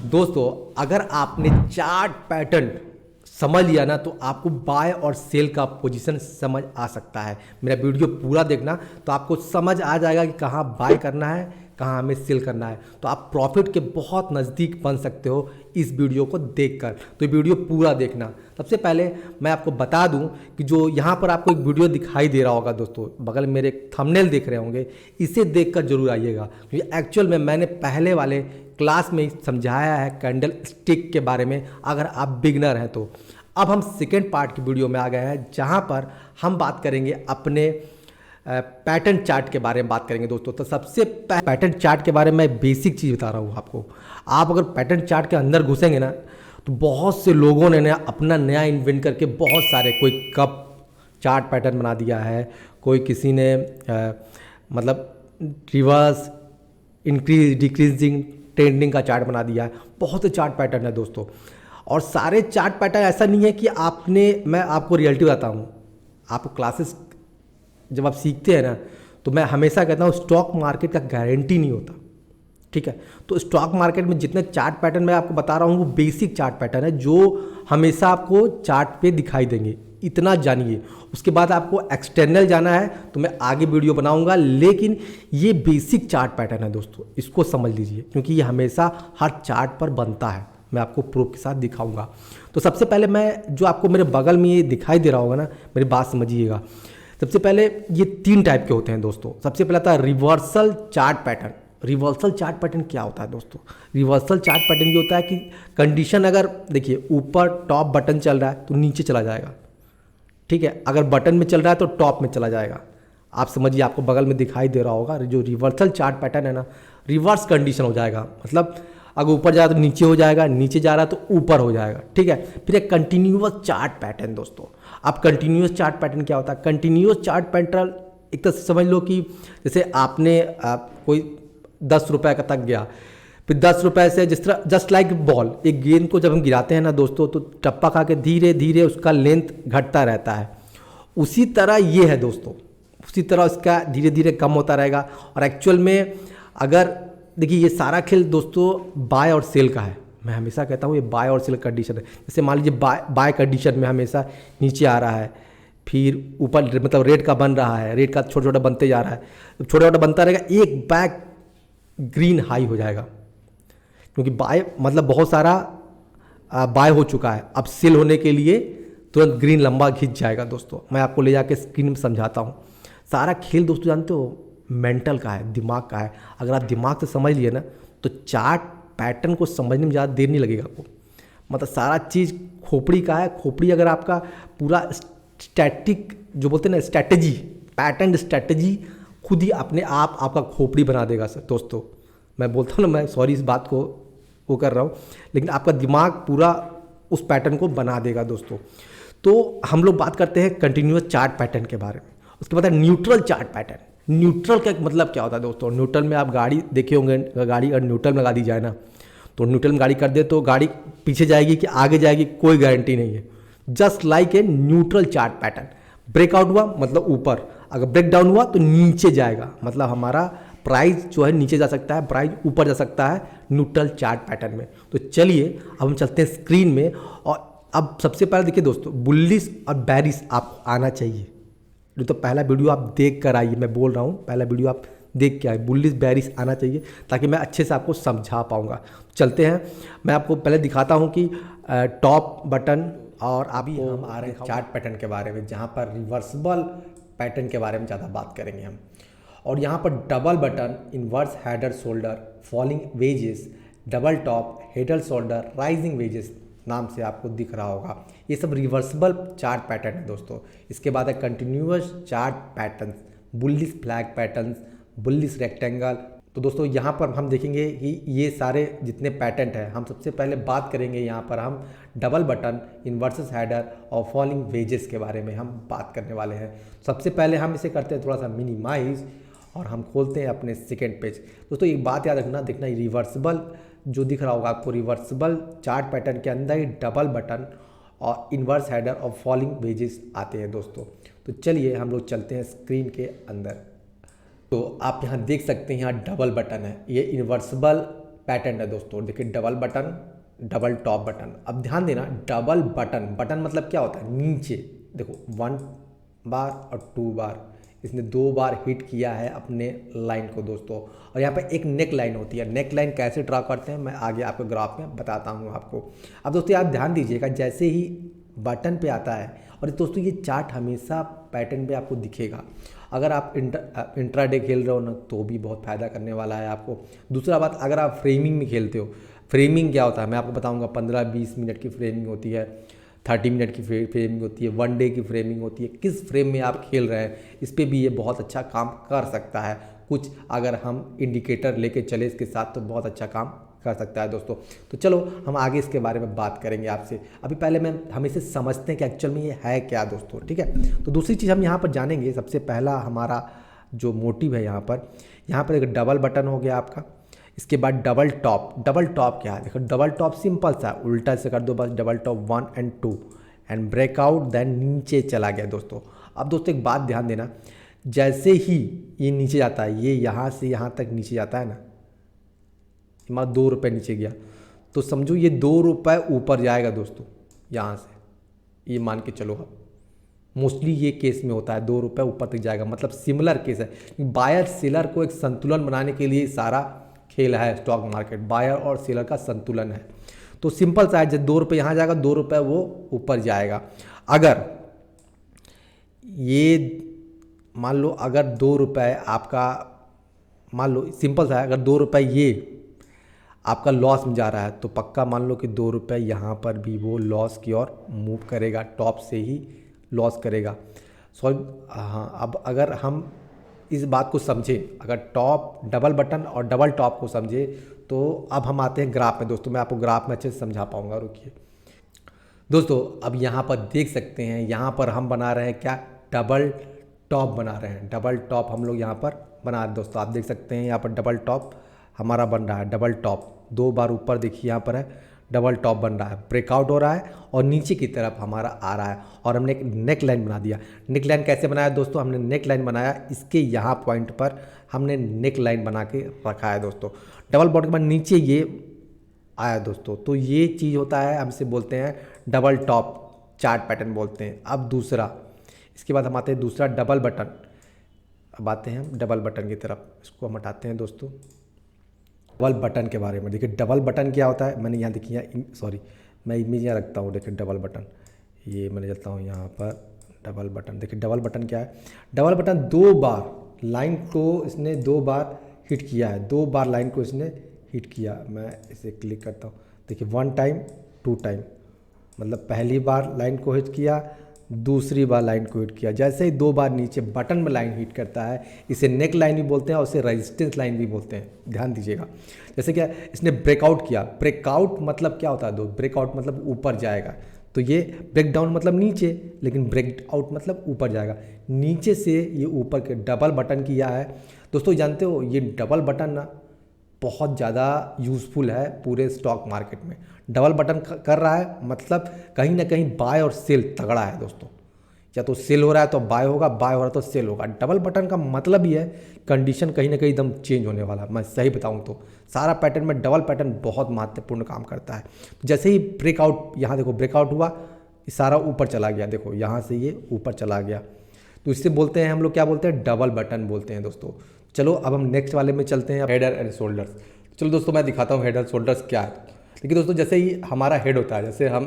दोस्तों अगर आपने चार्ट पैटर्न समझ लिया ना तो आपको बाय और सेल का पोजीशन समझ आ सकता है। मेरा वीडियो पूरा देखना तो आपको समझ आ जाएगा कि कहाँ बाय करना है, कहाँ हमें सेल करना है। तो आप प्रॉफिट के बहुत नज़दीक बन सकते हो इस वीडियो को देखकर। तो ये वीडियो पूरा देखना। सबसे पहले मैं आपको बता दूं कि जो यहाँ पर आपको एक वीडियो दिखाई दे रहा होगा दोस्तों, बगल में मेरे थंबनेल देख रहे होंगे, इसे देखकर जरूर आइएगा क्योंकि एक्चुअल में मैंने पहले वाले क्लास में समझाया है कैंडल स्टिक के बारे में, अगर आप बिगनर हैं तो। अब हम सेकेंड पार्ट की वीडियो में आ गए हैं जहाँ पर हम बात करेंगे अपने पैटर्न चार्ट के बारे में बात करेंगे दोस्तों। तो सबसे पैटर्न चार्ट के बारे में बेसिक चीज़ बता रहा हूँ आपको। आप अगर पैटर्न चार्ट के अंदर घुसेंगे ना तो बहुत से लोगों ने अपना नया इन्वेंट करके बहुत सारे, कोई कप चार्ट पैटर्न बना दिया है, कोई किसी ने मतलब रिवर्स इंक्रीज डिक्रीजिंग ट्रेंडिंग का चार्ट बना दिया है। बहुत से चार्ट पैटर्न है दोस्तों, और सारे चार्ट पैटर्न ऐसा नहीं है कि मैं आपको रियलिटी बताता हूँ। आपको क्लासेस जब आप सीखते हैं ना तो मैं हमेशा कहता हूँ स्टॉक मार्केट का गारंटी नहीं होता, ठीक है। तो स्टॉक मार्केट में जितने चार्ट पैटर्न मैं आपको बता रहा हूँ वो बेसिक चार्ट पैटर्न है जो हमेशा आपको चार्ट पे दिखाई देंगे, इतना जानिए। उसके बाद आपको एक्सटर्नल जाना है तो मैं आगे वीडियो बनाऊंगा, लेकिन ये बेसिक चार्ट पैटर्न है दोस्तों, इसको समझ लीजिए क्योंकि ये हमेशा हर चार्ट पर बनता है। मैं आपको प्रूफ के साथ दिखाऊंगा। तो सबसे पहले मैं जो आपको मेरे बगल में ये दिखाई दे रहा होगा ना, मेरी बात समझिएगा। सबसे पहले ये 3 टाइप के होते हैं दोस्तों। सबसे पहला था reversal chart pattern. Reversal chart pattern क्या होता है दोस्तों? रिवर्सल चार्ट पैटर्न ये होता है कि कंडीशन अगर देखिए ऊपर टॉप बटन चल रहा है तो नीचे चला जाएगा, ठीक है। अगर बटन में चल रहा है तो टॉप में चला जाएगा। आप समझिए, आपको बगल में दिखाई दे रहा होगा जो रिवर्सल चार्ट पैटर्न है ना, रिवर्स कंडीशन हो जाएगा। मतलब अगर ऊपर जा रहा है तो नीचे हो जाएगा, नीचे जा रहा है तो ऊपर हो जाएगा, ठीक है। फिर एक कंटिन्यूअस चार्ट पैटर्न दोस्तों। अब कंटिन्यूअस चार्ट पैटर्न क्या होता है? कंटिन्यूअस चार्ट पैटर्न एक तरह से समझ लो कि जैसे आपने कोई 10 रुपये का तक गया, फिर 10 रुपये से जिस तरह जस्ट लाइक बॉल, एक गेंद को जब हम गिराते हैं ना दोस्तों तो टप्पा खा के धीरे धीरे उसका लेंथ घटता रहता है, उसी तरह ये है दोस्तों। उसी तरह इसका धीरे धीरे कम होता रहेगा। और एक्चुअल में अगर देखिए ये सारा खेल दोस्तों बाय और सेल का है। मैं हमेशा कहता हूँ ये बाय और सेल कंडीशन है। जैसे मान लीजिए बाय कंडीशन में हमेशा नीचे आ रहा है, फिर ऊपर मतलब रेट का बन रहा है, रेट का छोटा छोटा बनते जा रहा है, छोटा छोटा बनता रहेगा, एक बैक ग्रीन हाई हो जाएगा क्योंकि बाय मतलब बहुत सारा बाय हो चुका है। अब सेल होने के लिए तुरंत ग्रीन लंबा खींच जाएगा दोस्तों। मैं आपको ले जाके स्क्रीन में समझाता हूँ। सारा खेल दोस्तों जानते हो मेंटल का है, दिमाग का है। अगर आप दिमाग से समझ लिए ना तो चार्ट पैटर्न को समझने में ज़्यादा देर नहीं लगेगा आपको। मतलब सारा चीज़ खोपड़ी का है। खोपड़ी अगर आपका पूरा स्टैटिक जो बोलते हैं ना स्ट्रैटेजी, पैटर्न स्ट्रैटेजी खुद ही अपने आप आपका खोपड़ी बना देगा सर दोस्तों। मैं बोलता हूँ ना, मैं सॉरी इस बात को वो कर रहा हूँ, लेकिन आपका दिमाग पूरा उस पैटर्न को बना देगा दोस्तों। तो हम लोग बात करते हैं कंटिन्यूअस चार्ट पैटर्न के बारे में। उसके बाद है न्यूट्रल चार्ट पैटर्न। न्यूट्रल का मतलब क्या होता है दोस्तों? न्यूट्रल में आप गाड़ी देखे होंगे, गाड़ी अगर न्यूट्रल में लगा दी जाए ना तो न्यूट्रल में गाड़ी कर दे तो गाड़ी पीछे जाएगी कि आगे जाएगी कोई गारंटी नहीं है। Just like a neutral chart pattern. Breakout हुआ मतलब ऊपर, अगर ब्रेक डाउन हुआ तो नीचे जाएगा, मतलब हमारा प्राइस जो है नीचे जा सकता है, प्राइस ऊपर जा सकता है न्यूट्रल चार्ट पैटर्न में। तो चलिए अब हम चलते हैं स्क्रीन में। और अब सबसे पहले देखिए दोस्तों, बुलिश और बेरिश आपको आना चाहिए। जो तो पहला वीडियो आप देख कर आइए, मैं बोल रहा हूँ पहला वीडियो आप देख के आए, बुलिश बेरिश आना चाहिए ताकि मैं अच्छे से आपको समझा पाऊँगा। चलते हैं, मैं आपको पहले दिखाता हूँ कि टॉप बटन और अभी हम आ रहे हैं चार्ट पैटर्न के बारे में, जहाँ पर रिवर्सिबल पैटर्न के बारे में ज़्यादा बात करेंगे हम। और यहाँ पर double button, inverse header shoulder, falling wages, double top, header shoulder, rising wages नाम से आपको दिख रहा होगा, ये सब रिवर्सिबल चार्ट पैटर्न है दोस्तों। इसके बाद है continuous chart pattern, bullish flag pattern, bullish rectangle. तो दोस्तों यहाँ पर हम देखेंगे कि ये सारे जितने पैटर्न हैं, हम सबसे पहले बात करेंगे यहाँ पर हम डबल बटन, इन्वर्सेस हेडर और फॉलिंग वेजेस के बारे में हम बात करने वाले हैं। सबसे पहले हम इसे करते हैं थोड़ा सा मिनिमाइज और हम खोलते हैं अपने सेकेंड पेज। दोस्तों एक बात याद रखना, देखना रिवर्सिबल जो दिख रहा होगा आपको, रिवर्सिबल चार्ट पैटर्न के अंदर ही डबल बटन और इन्वर्स हेडर और फॉलिंग वेजेस आते हैं दोस्तों। तो चलिए हम लोग चलते हैं स्क्रीन के अंदर। तो आप यहाँ देख सकते हैं, यहाँ डबल बटन है, ये इन्वर्सिबल पैटर्न है दोस्तों। देखिए double button, double top button. अब ध्यान देना, डबल बटन, बटन मतलब क्या होता है, नीचे देखो 1 बार और 2 बार, इसने 2 बार हिट किया है अपने लाइन को दोस्तों। और यहाँ पे एक नेक लाइन होती है, नेक लाइन कैसे ड्रा करते हैं मैं आगे आपको ग्राफ में बताता हूँ आपको। अब दोस्तों आप ध्यान दीजिएगा, जैसे ही बटन पे आता है, और दोस्तों ये चार्ट हमेशा पैटर्न पे आपको दिखेगा। अगर आप इंट्राडे खेल रहे हो ना तो भी बहुत फ़ायदा करने वाला है आपको। दूसरा बात, अगर आप फ्रेमिंग में खेलते हो, फ्रेमिंग क्या होता है मैं आपको बताऊंगा। 15-20 मिनट की फ्रेमिंग होती है, 30 मिनट की फ्रेमिंग होती है, 1 डे की फ्रेमिंग होती है। किस फ्रेम में आप खेल रहे हैं इस पर भी ये बहुत अच्छा काम कर सकता है। कुछ अगर हम इंडिकेटर लेके चले इसके साथ तो बहुत अच्छा काम कर सकता है दोस्तों। तो चलो हम आगे इसके बारे में बात करेंगे आपसे। अभी पहले हम इसे समझते हैं कि एक्चुअल में ये है क्या दोस्तों, ठीक है। तो दूसरी चीज़ हम यहाँ पर जानेंगे, सबसे पहला हमारा जो मोटिव है यहाँ पर एक डबल बटन हो गया आपका। इसके बाद डबल टॉप। डबल टॉप क्या है, देखो डबल टॉप सिंपल सा, उल्टा से कर दो बस, डबल टॉप 1 और 2 एंड ब्रेकआउट, देन नीचे चला गया दोस्तों। अब दोस्तों एक बात ध्यान देना, जैसे ही ये नीचे जाता है, ये यहाँ से यहाँ तक नीचे जाता है ना, हमारा 2 रुपये नीचे गया तो समझो ये 2 रुपये ऊपर जाएगा दोस्तों यहाँ से, ये मान के चलो। आप मोस्टली ये केस में होता है 2 रुपये ऊपर तक जाएगा, मतलब सिमिलर केस है। बायर सेलर को एक संतुलन बनाने के लिए सारा खेल है स्टॉक मार्केट, बायर और सेलर का संतुलन है। तो सिंपल सा है, जब 2 रुपये यहाँ जाएगा 2 रुपये वो ऊपर जाएगा। अगर ये मान लो अगर 2 रुपये आपका, मान लो सिंपल सा है, अगर 2 रुपये ये आपका लॉस में जा रहा है तो पक्का मान लो कि 2 रुपये यहाँ पर भी वो लॉस की ओर मूव करेगा, टॉप से ही लॉस करेगा। सॉरी हाँ, अब अगर हम इस बात को समझें, अगर टॉप डबल बटन और डबल टॉप को समझे, तो अब हम आते हैं ग्राफ में दोस्तों। मैं आपको ग्राफ में अच्छे से समझा पाऊंगा, रुकिए दोस्तों। अब यहाँ पर देख सकते हैं, यहाँ पर हम बना रहे हैं क्या, डबल टॉप बना रहे हैं। डबल टॉप हम लोग यहाँ पर बना रहे हैं दोस्तों, आप देख सकते हैं यहाँ पर डबल टॉप हमारा बन रहा है। डबल टॉप 2 बार ऊपर देखिए यहाँ पर है, डबल टॉप बन रहा है, ब्रेकआउट हो रहा है और नीचे की तरफ हमारा आ रहा है। और हमने एक नेक लाइन बना दिया। नेक लाइन कैसे बनाया दोस्तों, हमने नेक लाइन बनाया, इसके यहाँ पॉइंट पर हमने नेक लाइन बना के रखा है दोस्तों। डबल बॉटम के बाद नीचे ये आया दोस्तों, तो ये चीज़ होता है, हमसे बोलते हैं डबल टॉप चार्ट पैटर्न बोलते हैं। अब दूसरा, इसके बाद हम आते हैं दूसरा डबल बटन। अब आते हैं हम डबल बटन की तरफ, इसको हम हटाते हैं दोस्तों। डबल बटन के बारे में देखिए, डबल बटन क्या होता है, मैंने यहाँ देखिए, सॉरी मैं इमेज यहाँ रखता हूँ। देखिए डबल बटन, ये मैंने जाता हूँ यहाँ पर, डबल बटन। देखिए डबल बटन क्या है, डबल बटन 2 बार लाइन को इसने 2 बार हिट किया है, 2 बार लाइन को इसने हिट किया। मैं इसे क्लिक करता हूँ, देखिए 1 टाइम 2 टाइम, मतलब पहली बार लाइन को हिट किया, दूसरी बार लाइन को हिट किया। जैसे ही 2 बार नीचे बटन में लाइन हिट करता है, इसे नेक लाइन भी बोलते हैं और इसे रेजिस्टेंस लाइन भी बोलते हैं, ध्यान दीजिएगा। जैसे क्या इसने ब्रेकआउट किया, ब्रेकआउट मतलब क्या होता है दोस्त, ब्रेकआउट मतलब ऊपर जाएगा। तो ये ब्रेक डाउन मतलब नीचे, लेकिन ब्रेकआउट मतलब ऊपर जाएगा। नीचे से ये ऊपर के डबल बटन किया है दोस्तों। जानते हो ये डबल बटन ना बहुत ज़्यादा यूज़फुल है पूरे स्टॉक मार्केट में। डबल बटन कर रहा है मतलब कहीं ना कहीं बाय और सेल तगड़ा है दोस्तों। या तो सेल हो रहा है तो बाय होगा, बाय हो रहा है तो सेल होगा। डबल बटन का मतलब ही है कंडीशन कहीं ना कहीं एकदम चेंज होने वाला। मैं सही बताऊं तो सारा पैटर्न में डबल पैटर्न बहुत महत्वपूर्ण काम करता है। जैसे ही ब्रेकआउट, यहाँ देखो ब्रेकआउट हुआ, ये सारा ऊपर चला गया, देखो यहाँ से ये ऊपर चला गया, तो इससे बोलते हैं हम लोग क्या बोलते हैं, डबल बटन बोलते हैं दोस्तों। चलो अब हम नेक्स्ट वाले में चलते हैं, हेडर एंड शोल्डर्स। चलो दोस्तों मैं दिखाता हूँ हेडर शोल्डर्स क्या है। देखिए दोस्तों, जैसे ही हमारा हेड होता है, जैसे हम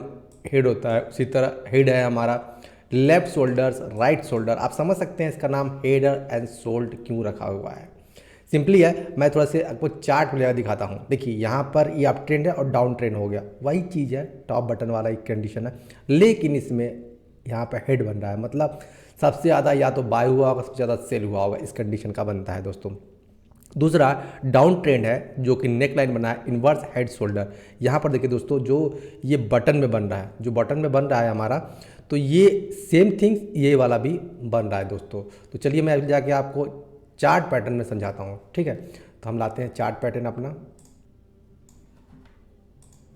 हेड होता है उसी तरह हेड है हमारा, लेफ्ट शोल्डर्स राइट शोल्डर। आप समझ सकते हैं इसका नाम हेडर एंड शोल्डर क्यों रखा हुआ है। सिंपली है, मैं थोड़ा से आपको चार्ट में दिखाता हूँ। देखिए यहाँ पर ये अप ट्रेंड है और डाउन ट्रेंड हो गया, वही चीज़ है, टॉप बटन वाला एक कंडीशन है। लेकिन इसमें यहाँ पर हेड बन रहा है, मतलब सबसे ज़्यादा या तो बाय हुआ होगा, सबसे ज़्यादा सेल हुआ होगा, इस कंडीशन का बनता है दोस्तों। दूसरा डाउन ट्रेंड है जो कि नेक लाइन बना है, इन्वर्स हेड शोल्डर। यहाँ पर देखिए दोस्तों, जो ये बटन में बन रहा है, जो बटन में बन रहा है हमारा, तो ये सेम थिंग्स ये वाला भी बन रहा है दोस्तों। तो चलिए मैं जाके आपको चार्ट पैटर्न में समझाता हूँ, ठीक है। तो हम लाते हैं चार्ट पैटर्न अपना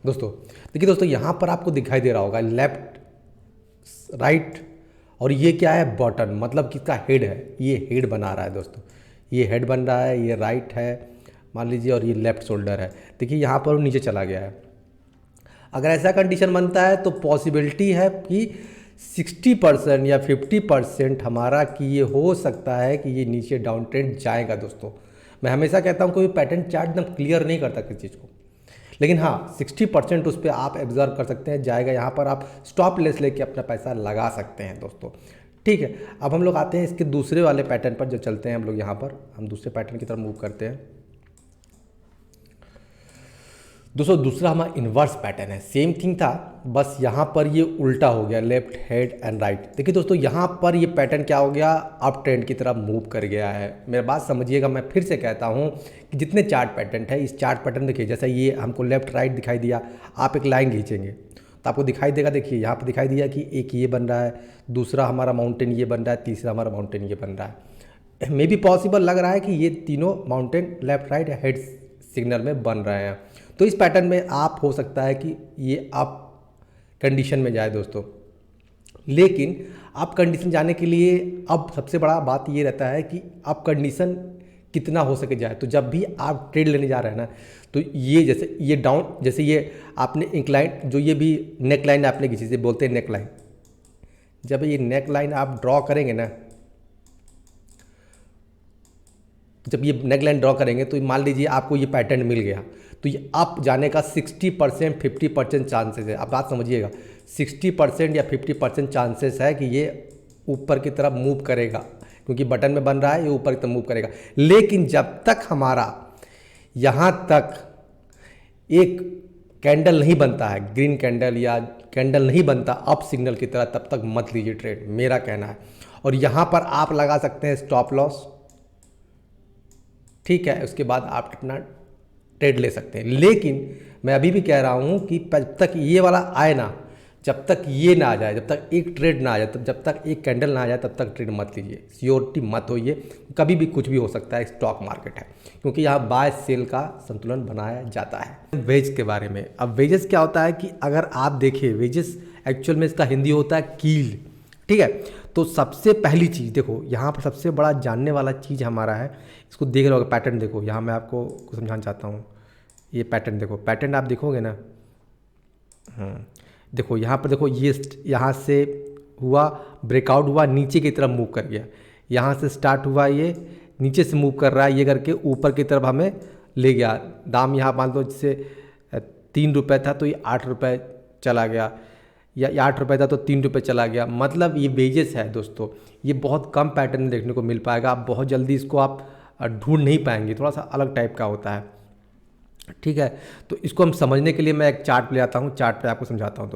दोस्तों। देखिए दोस्तों, यहाँ पर आपको दिखाई दे रहा होगा लेफ्ट राइट, और ये क्या है, बटन, मतलब किसका हेड है, ये हेड बना रहा है दोस्तों। ये हेड बन रहा है, ये राइट है, मान लीजिए, और ये लेफ्ट शोल्डर है, देखिए यहाँ पर वो नीचे चला गया है। अगर ऐसा कंडीशन बनता है तो पॉसिबिलिटी है कि 60% या 50% हमारा कि ये हो सकता है कि ये नीचे डाउन ट्रेंड जाएगा दोस्तों। मैं हमेशा कहता हूँ कोई पैटर्न चार्ट एकदम क्लियर नहीं करता किसी चीज़ को, लेकिन हाँ 60% उस पर आप ऑब्जर्व कर सकते हैं, जाएगा। यहाँ पर आप स्टॉप लेस लेके अपना पैसा लगा सकते हैं दोस्तों। ठीक है, अब हम लोग आते हैं इसके दूसरे वाले पैटर्न पर, जो चलते हैं हम लोग। यहाँ पर हम दूसरे पैटर्न की तरफ मूव करते हैं दोस्तों। दूसरा हमारा इन्वर्स पैटर्न है, सेम थिंग था, बस यहाँ पर ये उल्टा हो गया, लेफ्ट हेड एंड राइट। देखिए दोस्तों, यहाँ पर ये पैटर्न क्या हो गया, अप ट्रेंड की तरफ मूव कर गया है। मेरा बात समझिएगा, मैं फिर से कहता हूँ कि जितने चार्ट पैटर्न है, इस चार्ट पैटर्न देखिए, जैसा ये हमको लेफ्ट राइट दिखाई दिया, आप एक लाइन खींचेंगे तो आपको दिखाई देगा। देखिए यहाँ पर दिखाई दिया कि एक ये बन रहा है, दूसरा हमारा माउंटेन ये बन रहा है, तीसरा हमारा माउंटेन ये बन रहा है। मे बी पॉसिबल लग रहा है कि ये तीनों mountain left write head signal में बन रहे हैं। तो इस पैटर्न में आप हो सकता है कि ये अप कंडीशन में जाए दोस्तों, लेकिन अप कंडीशन जाने के लिए अब सबसे बड़ा बात ये रहता है कि अप कंडीशन कितना हो सके जाए। तो जब भी आप ट्रेड लेने जा रहे हैं ना, तो ये जैसे ये डाउन, जैसे ये आपने इंक्लाइन, जो ये भी नेक लाइन आपने किसी से बोलते हैं नेक लाइन, जब ये नेक लाइन आप ड्रॉ करेंगे ना, जब ये नेक लाइन ड्रॉ करेंगे तो मान लीजिए आपको ये पैटर्न मिल गया, तो ये अप जाने का 60% 50% चांसेस है। आप बात समझिएगा, 60% या 50% चांसेस है कि ये ऊपर की तरफ मूव करेगा, क्योंकि बटन में बन रहा है, ये ऊपर की तरफ मूव करेगा। लेकिन जब तक हमारा यहाँ तक एक कैंडल नहीं बनता है, ग्रीन कैंडल या कैंडल नहीं बनता अप सिग्नल की तरह, तब तक मत लीजिए ट्रेड, मेरा कहना है। और यहाँ पर आप लगा सकते हैं स्टॉप लॉस, ठीक है, उसके बाद आप अपना ट्रेड ले सकते हैं। लेकिन मैं अभी भी कह रहा हूँ कि जब तक ये वाला आए ना, जब तक ये ना आ जाए, जब तक एक ट्रेड ना आ जाए, जब तक एक कैंडल ना आ जाए, तब तक ट्रेड मत लीजिए, सियोरिटी मत होइए। कभी भी कुछ भी हो सकता है, स्टॉक मार्केट है, क्योंकि यहाँ बाय सेल का संतुलन बनाया जाता है। वेज के बारे में, अब वेजेस क्या होता है कि अगर आप देखें, वेजेस एक्चुअल में इसका हिंदी होता है कील, ठीक है। तो सबसे पहली चीज़ देखो, यहाँ पर सबसे बड़ा जानने वाला चीज़ हमारा है, इसको देख रहे हो पैटर्न, देखो यहाँ मैं आपको समझाना चाहता हूँ। ये पैटर्न देखो, पैटर्न आप देखोगे ना, देखो यहाँ पर देखो, ये यहाँ से हुआ ब्रेकआउट हुआ, नीचे की तरफ मूव कर गया, यहाँ से स्टार्ट हुआ, ये नीचे से मूव कर रहा है, ये करके ऊपर की तरफ हमें ले गया। दाम यहाँ मान लो जैसे 3 रुपये था तो ये 8 रुपये चला गया, या 8 रुपये था तो 3 रुपये चला गया। मतलब ये वेजेस है दोस्तों, ये बहुत कम पैटर्न में देखने को मिल पाएगा, आप बहुत जल्दी इसको आप ढूंढ नहीं पाएंगे, थोड़ा सा अलग टाइप का होता है, ठीक है। तो इसको हम समझने के लिए मैं एक चार्ट ले आता हूँ, चार्ट पे आपको समझाता हूँ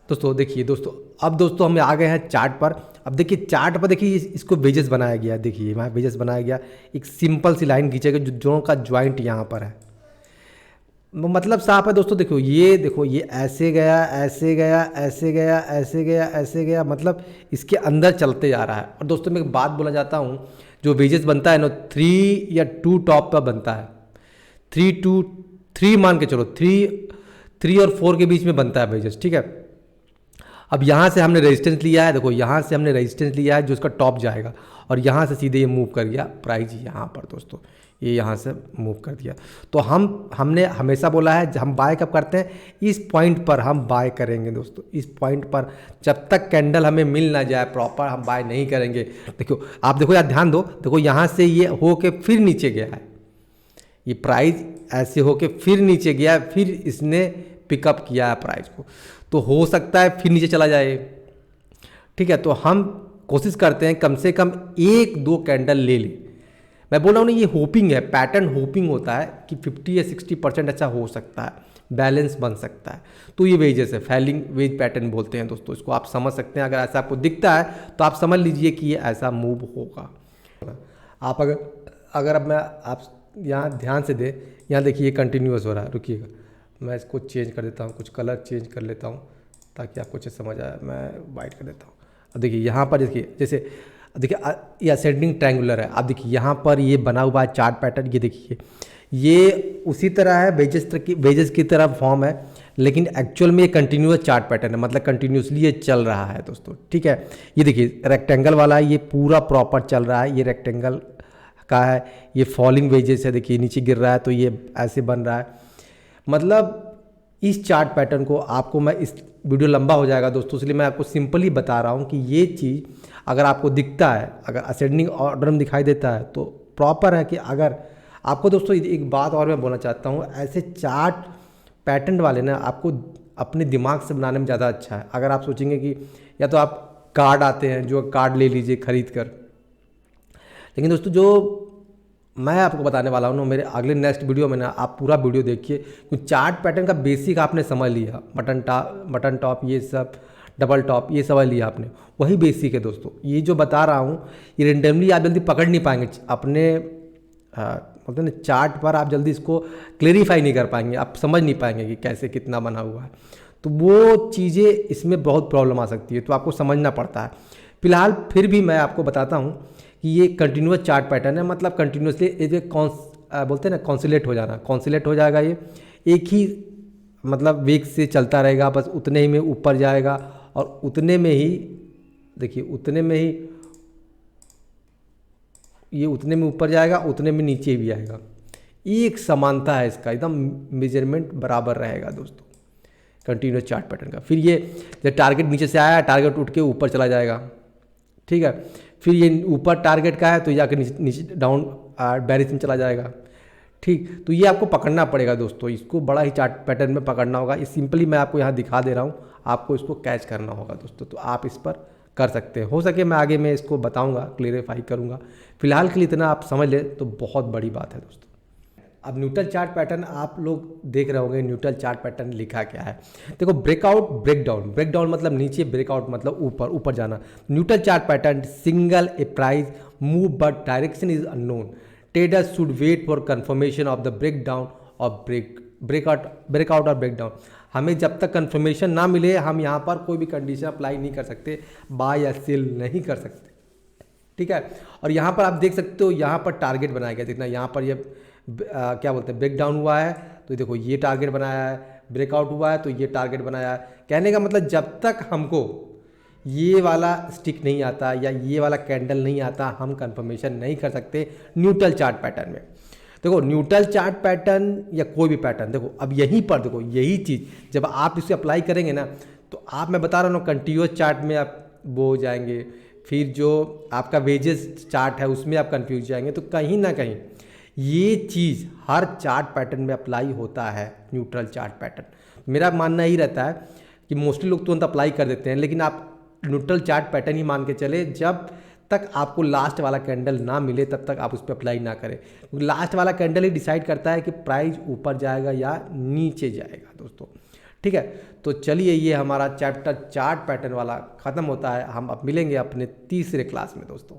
दोस्तों देखिए दोस्तों, अब दोस्तों हम आ गए हैं चार्ट पर। अब देखिए चार्ट पर, देखिए इसको वेजेस बनाया गया है, देखिए वहाँ वेजेस बनाया गया, एक सिंपल सी लाइन खींचेगा जो दोनों का ज्वाइंट यहाँ पर है, मतलब साफ है दोस्तों। देखो ये ऐसे गया, ऐसे गया, ऐसे गया, ऐसे गया, ऐसे गया, मतलब इसके अंदर चलते जा रहा है। और दोस्तों मैं एक बात बोलना चाहता हूँ, जो वेजेस बनता है ना, 3 या 2 टॉप पर बनता है, 3 मान के चलो, 3 और 4 के बीच में बनता है वेजेस, ठीक है। अब यहाँ से हमने रेजिस्टेंस लिया है, देखो यहाँ से हमने रेजिस्टेंस लिया है जो इसका टॉप जाएगा, और यहाँ से सीधे ये मूव कर गया प्राइस यहाँ पर दोस्तों, ये यहाँ से मूव कर दिया। तो हमने हमेशा बोला है हम बाय कब करते हैं, इस पॉइंट पर हम बाय करेंगे दोस्तों, इस पॉइंट पर जब तक कैंडल हमें मिल ना जाए प्रॉपर, हम बाय नहीं करेंगे। देखो आप देखो यार, ध्यान दो, देखो यहाँ से ये हो के फिर नीचे गया है, ये प्राइस ऐसे हो के फिर नीचे गया है, फिर इसने पिकअप किया है प्राइस को, तो हो सकता है फिर नीचे चला जाए, ठीक है। तो हम कोशिश करते हैं कम से कम 1-2 कैंडल ले लें। मैं बोल रहा हूँ ना, ये होपिंग है, पैटर्न होपिंग होता है कि 50 या 60% अच्छा हो सकता है, बैलेंस बन सकता है। तो ये वेजेस है, फैलिंग वेज पैटर्न बोलते हैं दोस्तों, इसको आप समझ सकते हैं। अगर ऐसा आपको दिखता है तो आप समझ लीजिए कि ये ऐसा मूव होगा। आप अगर अब आप यहाँ ध्यान से दें, यहाँ देखिए ये कंटिन्यूअस हो रहा है, रुकिएगा मैं इसको चेंज कर देता हूँ, कुछ कलर चेंज कर लेता हूँ ताकि आपको अच्छे समझ आए। मैं वाइट कर देता हूँ। अब देखिए यहाँ पर देखिए, जैसे देखिए ये असेंडिंग ट्रायंगुलर है, आप देखिए यहाँ पर ये बना हुआ है चार्ट पैटर्न, ये देखिए ये उसी तरह है, वेजेस की तरह फॉर्म है, लेकिन एक्चुअल में ये कंटिन्यूअस चार्ट पैटर्न है, मतलब कंटिन्यूसली ये चल रहा है दोस्तों, ठीक है। ये देखिए रेक्टेंगल वाला ये पूरा प्रॉपर चल रहा है, ये रेक्टेंगल का है, ये फॉलिंग वेजेस है, देखिए नीचे गिर रहा है तो ये ऐसे बन रहा है। मतलब इस चार्ट पैटर्न को आपको मैं, इस वीडियो लंबा हो जाएगा दोस्तों, इसलिए मैं आपको सिंपली बता रहा हूँ कि ये चीज़ अगर आपको दिखता है, अगर असेंडिंग ऑर्डर में दिखाई देता है तो प्रॉपर है। कि अगर आपको दोस्तों एक बात और मैं बोलना चाहता हूँ, ऐसे चार्ट पैटर्न वाले ना आपको अपने दिमाग से बनाने में ज़्यादा अच्छा है। अगर आप सोचेंगे कि या तो आप कार्ड आते हैं, जो कार्ड ले लीजिए खरीद कर, लेकिन दोस्तों जो मैं आपको बताने वाला हूँ ना, मेरे अगले नेक्स्ट वीडियो में ना आप पूरा वीडियो देखिए, क्योंकि चार्ट पैटर्न का बेसिक आपने समझ लिया, बटन टॉप ये सब, डबल टॉप ये समझ लिया आपने, वही बेसिक है दोस्तों। ये जो बता रहा हूँ ये रेंडमली आप जल्दी पकड़ नहीं पाएंगे अपने बोलते हैं ना चार्ट पर, आप जल्दी इसको क्लेरिफाई नहीं कर पाएंगे, आप समझ नहीं पाएंगे कि कैसे कितना बना हुआ है। तो वो चीज़ें इसमें बहुत प्रॉब्लम आ सकती है, तो आपको समझना पड़ता है। फिलहाल फिर भी मैं आपको बताता हूँ कि ये कंटिन्यूस चार्ट पैटर्न है, मतलब कंटिन्यूसली ये बोलते हैं ना कॉन्सिलेट हो जाना, कॉन्सिलेट हो जाएगा। ये एक ही मतलब वेग से चलता रहेगा, बस उतने ही में ऊपर जाएगा और उतने में ही देखिए, उतने में ही ये उतने में ऊपर जाएगा, उतने में नीचे भी आएगा। एक समानता है इसका, एकदम मेजरमेंट बराबर रहेगा दोस्तों कंटिन्यूस चार्ट पैटर्न का। फिर ये जब टारगेट नीचे से आया, टारगेट उठ के ऊपर चला जाएगा, ठीक है। फिर ये ऊपर टारगेट का है तो जाकर नीचे डाउन बेरिश में चला जाएगा, ठीक। तो ये आपको पकड़ना पड़ेगा दोस्तों, इसको बड़ा ही चार्ट पैटर्न में पकड़ना होगा। इस सिंपली मैं आपको यहाँ दिखा दे रहा हूँ, आपको इसको कैच करना होगा दोस्तों, तो आप इस पर कर सकते हैं। हो सके मैं आगे में इसको बताऊँगा, क्लियरिफाई करूँगा। फिलहाल के लिए इतना आप समझ लें तो बहुत बड़ी बात है दोस्तों। अब न्यूट्रल चार्ट पैटर्न आप लोग देख रहे होंगे, न्यूट्रल चार्ट पैटर्न लिखा क्या है। देखो ब्रेकआउट, ब्रेकडाउन, ब्रेकडाउन मतलब नीचे, ब्रेकआउट मतलब ऊपर, ऊपर जाना। Neutral chart pattern signal a price move but direction is unknown, traders should wait for confirmation of the breakdown और ब्रेकआउट और ब्रेकडाउन। हमें जब तक कंफर्मेशन ना मिले हम यहाँ पर कोई भी कंडीशन अप्लाई नहीं कर सकते, बाय या सेल नहीं कर सकते, ठीक है। और यहाँ पर आप देख सकते हो, यहाँ पर टारगेट बनाया गया, देखना यहाँ पर ये क्या बोलते हैं, ब्रेकडाउन हुआ है तो देखो ये टारगेट बनाया है, ब्रेकआउट हुआ है तो ये टारगेट बनाया है। कहने का मतलब जब तक हमको ये वाला स्टिक नहीं आता या ये वाला कैंडल नहीं आता, हम कंफर्मेशन नहीं कर सकते न्यूट्रल चार्ट पैटर्न में। देखो न्यूट्रल चार्ट पैटर्न या कोई भी पैटर्न, देखो अब यहीं पर देखो, यही चीज़ जब आप इसे अप्लाई करेंगे ना, तो आप, मैं बता रहा हूँ कंटिन्यूस चार्ट में आप वो हो जाएंगे, फिर जो आपका वेजेस चार्ट है उसमें आप कंफ्यूज जाएंगे। तो कहीं ना कहीं ये चीज़ हर चार्ट पैटर्न में अप्लाई होता है, न्यूट्रल चार्ट पैटर्न। मेरा मानना ही रहता है कि मोस्टली लोग तुरंत अप्लाई कर देते हैं, लेकिन आप न्यूट्रल चार्ट पैटर्न ही मान के चले, जब तक आपको लास्ट वाला कैंडल ना मिले तब तक आप उस पर अप्लाई ना करें, क्योंकि लास्ट वाला कैंडल ही डिसाइड करता है कि प्राइस ऊपर जाएगा या नीचे जाएगा दोस्तों, ठीक है। तो चलिए, ये हमारा चैप्टर चार्ट पैटर्न वाला ख़त्म होता है। हम अब मिलेंगे अपने तीसरे क्लास में दोस्तों।